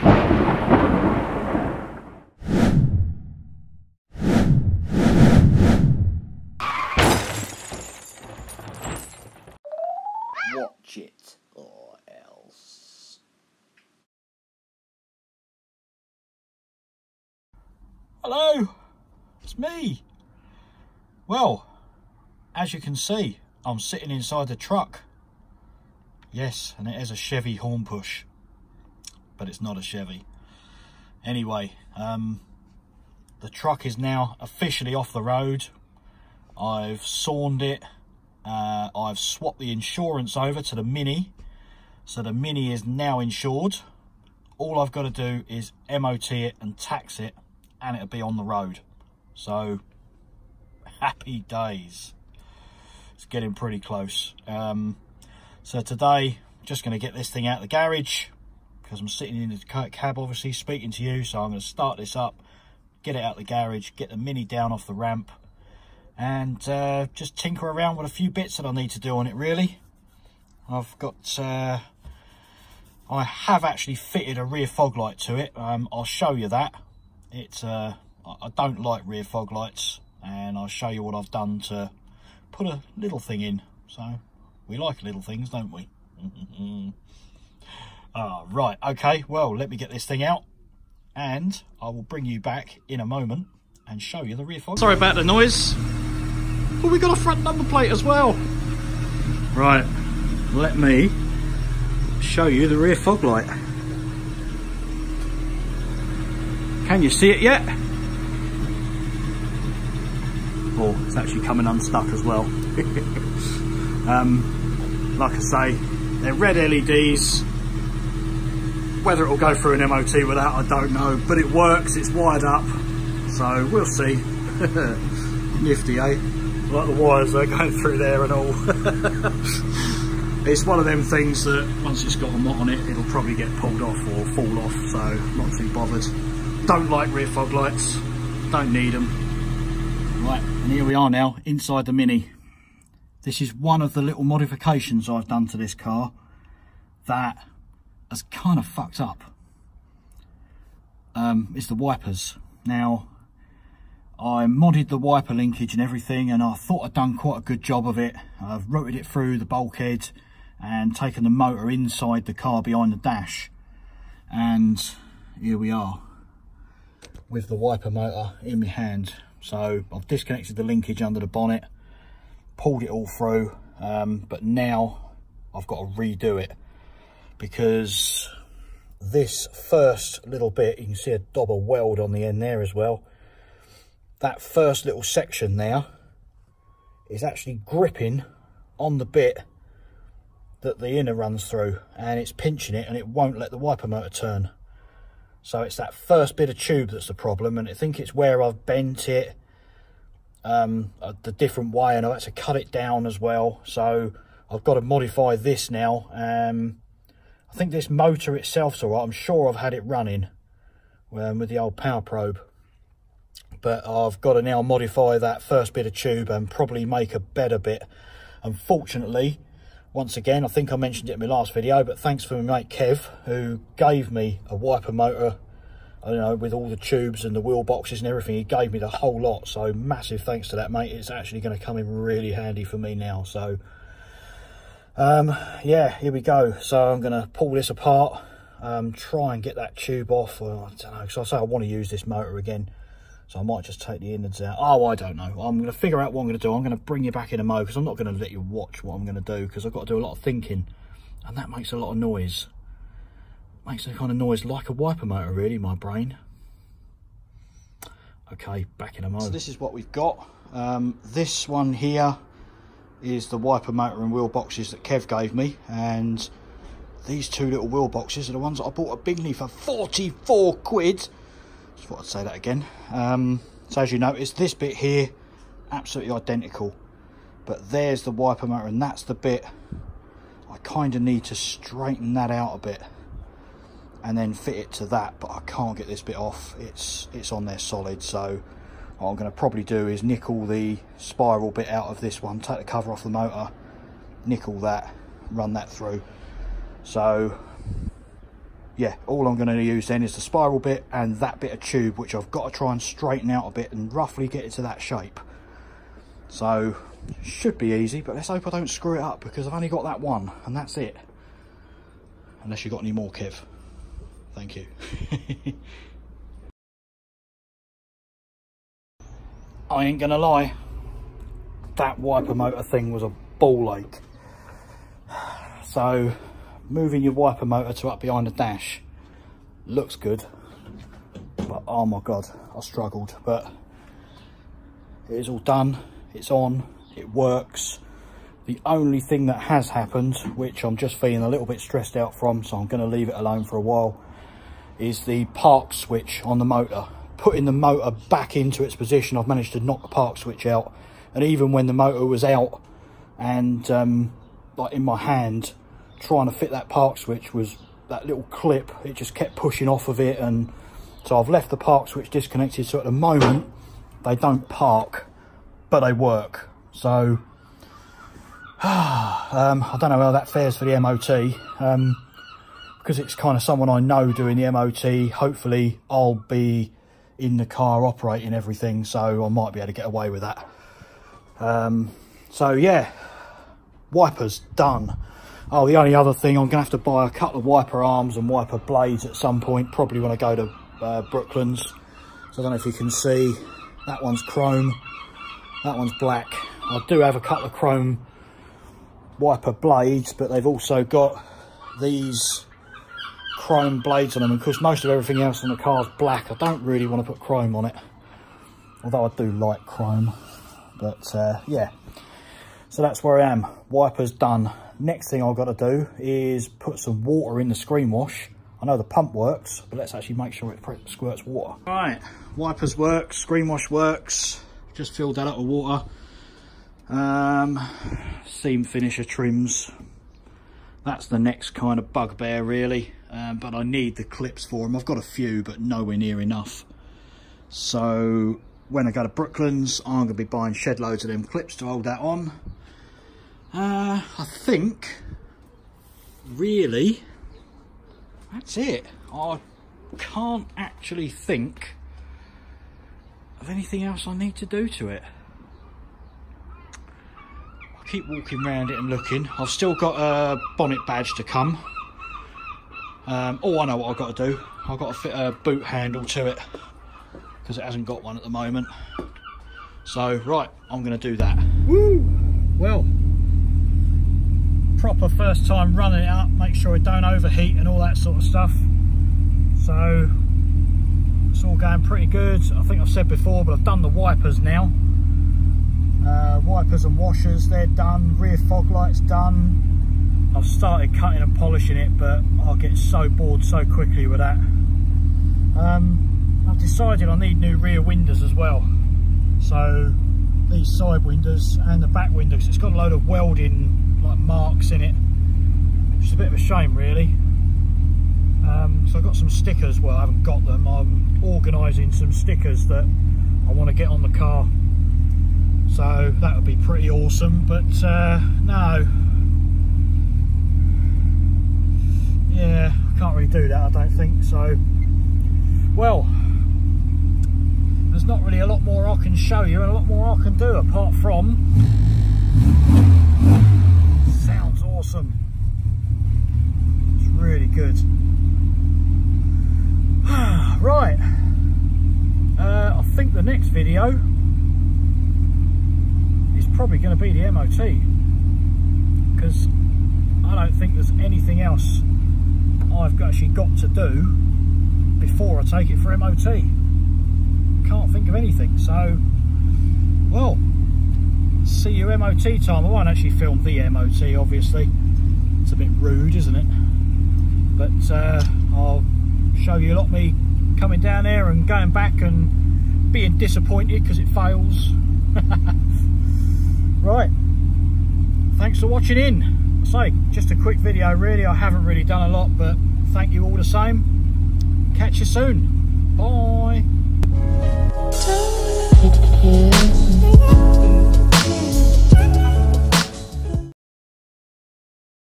Watch it or else. Hello, it's me. Well, as you can see, I'm sitting inside the truck. Yes, and it is a Chevy horn push, but it's not a Chevy. Anyway, the truck is now officially off the road. I've sawned it. I've swapped the insurance over to the Mini, so the Mini is now insured. All I've got to do is MOT it and tax it, and it'll be on the road. So happy days. It's getting pretty close. So today, just going to get this thing out of the garage because I'm sitting in the cab, obviously speaking to you. So I'm going to start this up, get it out of the garage, get the Mini down off the ramp, and just tinker around with a few bits that I need to do on it. Really, I've got I have actually fitted a rear fog light to it. I'll show you that. It's I don't like rear fog lights, and I'll show you what I've done to put a little thing in. So we like little things, don't we? Right, okay, well, let me get this thing out and I will bring you back in a moment and show you the rear fog. Sorry about the noise. Oh, we got a front number plate as well. Right, let me show you the rear fog light. Can you see it yet? Oh, it's actually coming unstuck as well. Like I say, they're red LEDs. Whether it will go through an MOT with that, I don't know, but it works, it's wired up, so we'll see. Nifty, eh? Like the wires are going through there and all. It's one of them things that once it's got a knot on it, it'll probably get pulled off or fall off, so not too bothered. Don't like rear fog lights, don't need them. Right, and here we are now inside the Mini. This is one of the little modifications I've done to this car that has kind of fucked up. It's the wipers. Now, I modded the wiper linkage and everything, and I thought I'd done quite a good job of it. I've routed it through the bulkhead and taken the motor inside the car behind the dash. And here we are with the wiper motor in my hand. So I've disconnected the linkage under the bonnet, pulled it all through, but now I've got to redo it because this first little bit, you can see a daub of weld on the end there as well. That first little section there is actually gripping on the bit that the inner runs through, and it's pinching it and it won't let the wiper motor turn. So it's that first bit of tube that's the problem, and I think it's where I've bent it the different way, and I've had to cut it down as well. So I've got to modify this now. I think this motor itself's all right. I'm sure I've had it running with the old power probe, but I've got to now modify that first bit of tube and probably make a better bit. Unfortunately, once again, I think I mentioned it in my last video, but thanks for my mate Kev, who gave me a wiper motor, you know, with all the tubes and the wheel boxes and everything. He gave me the whole lot, so massive thanks to that, mate. It's actually going to come in really handy for me now. So yeah, here we go. So I'm going to pull this apart, try and get that tube off. Well, I don't know, because I say I want to use this motor again, so I might just take the innards out. Oh, I don't know. I'm going to figure out what I'm going to do. I'm going to bring you back in a mo, because I'm not going to let you watch what I'm going to do, because I've got to do a lot of thinking, and that makes a lot of noise. Makes a kind of noise like a wiper motor, really, my brain. Okay, back in a mo. So this is what we've got. This one here is the wiper motor and wheel boxes that Kev gave me, and these two little wheel boxes are the ones that I bought at Bingley for 44 quid. Just thought I'd say that again. So as you notice, this bit here, absolutely identical, but there's the wiper motor, and that's the bit I kind of need to straighten that out a bit and then fit it to that, but I can't get this bit off. It's on there solid. So what I'm going to probably do is nickel the spiral bit out of this one, take the cover off the motor, nickel that, run that through. So yeah, all I'm going to use then is the spiral bit and that bit of tube, which I've got to try and straighten out a bit and roughly get it to that shape. So should be easy, but let's hope I don't screw it up, because I've only got that one and that's it. Unless you've got any more, Kev. Thank you. I ain't gonna lie, that wiper motor thing was a ball ache. So moving your wiper motor to up behind the dash looks good, but oh my god, I struggled. But it is all done, it's on, it works. The only thing that has happened, which I'm just feeling a little bit stressed out from, so I'm going to leave it alone for a while, is the park switch on the motor. Putting the motor back into its position, I've managed to knock the park switch out, and even when the motor was out and like in my hand, trying to fit that park switch, was that little clip, it just kept pushing off of it, and so I've left the park switch disconnected, so at the moment they don't park but they work. So I don't know how that fares for the MOT, because it's kind of someone I know doing the MOT. Hopefully I'll be in the car operating everything, so I might be able to get away with that. So yeah, wipers done. Oh, the only other thing, I'm gonna have to buy a couple of wiper arms and wiper blades at some point, probably when I go to Brooklands. So I don't know if you can see, that one's chrome, that one's black. I do have a couple of chrome wiper blades, but they've also got these chrome blades on them, and because most of everything else on the car is black, I don't really want to put chrome on it, although I do like chrome. But yeah, so that's where I am. Wipers done. Next thing I've got to do is put some water in the screen wash. I know the pump works, but let's actually make sure it squirts water. Right, wipers work, screen wash works. Just filled that up with water. Seam finisher trims, that's the next kind of bugbear really, but I need the clips for them. I've got a few, but nowhere near enough. So when I go to Brooklands, I'm going to be buying shed loads of them clips to hold that on. I think really that's it. I can't actually think of anything else I need to do to it. Keep walking around it and looking. I've still got a bonnet badge to come. Oh, I know what I've got to do. I've got to fit a boot handle to it, because it hasn't got one at the moment. So, right, I'm going to do that. Woo! Well, proper first time running it up, make sure it don't overheat and all that sort of stuff. So, it's all going pretty good. I think I've said before, but I've done the wipers now. Wipers and washers, they're done. Rear fog lights done. I've started cutting and polishing it, but I'll get so bored so quickly with that. I've decided I need new rear windows as well. So these side windows and the back windows, it's got a load of welding like marks in it, which is a bit of a shame really. So I've got some stickers. Well, I haven't got them. I'm organising some stickers that I want to get on the car. So that would be pretty awesome, but no. Yeah, I can't really do that, I don't think. So, well, there's not really a lot more I can show you and a lot more I can do apart from, sounds awesome. It's really good. Right, I think the next video probably going to be the MOT, because I don't think there's anything else I've actually got to do before I take it for MOT. Can't think of anything. So, well, see you MOT time. I won't actually film the MOT, obviously. It's a bit rude, isn't it? But I'll show you a lot of me coming down there and going back and being disappointed because it fails. Right, thanks for watching in. So, just a quick video really. I haven't really done a lot, but thank you all the same. Catch you soon. Bye.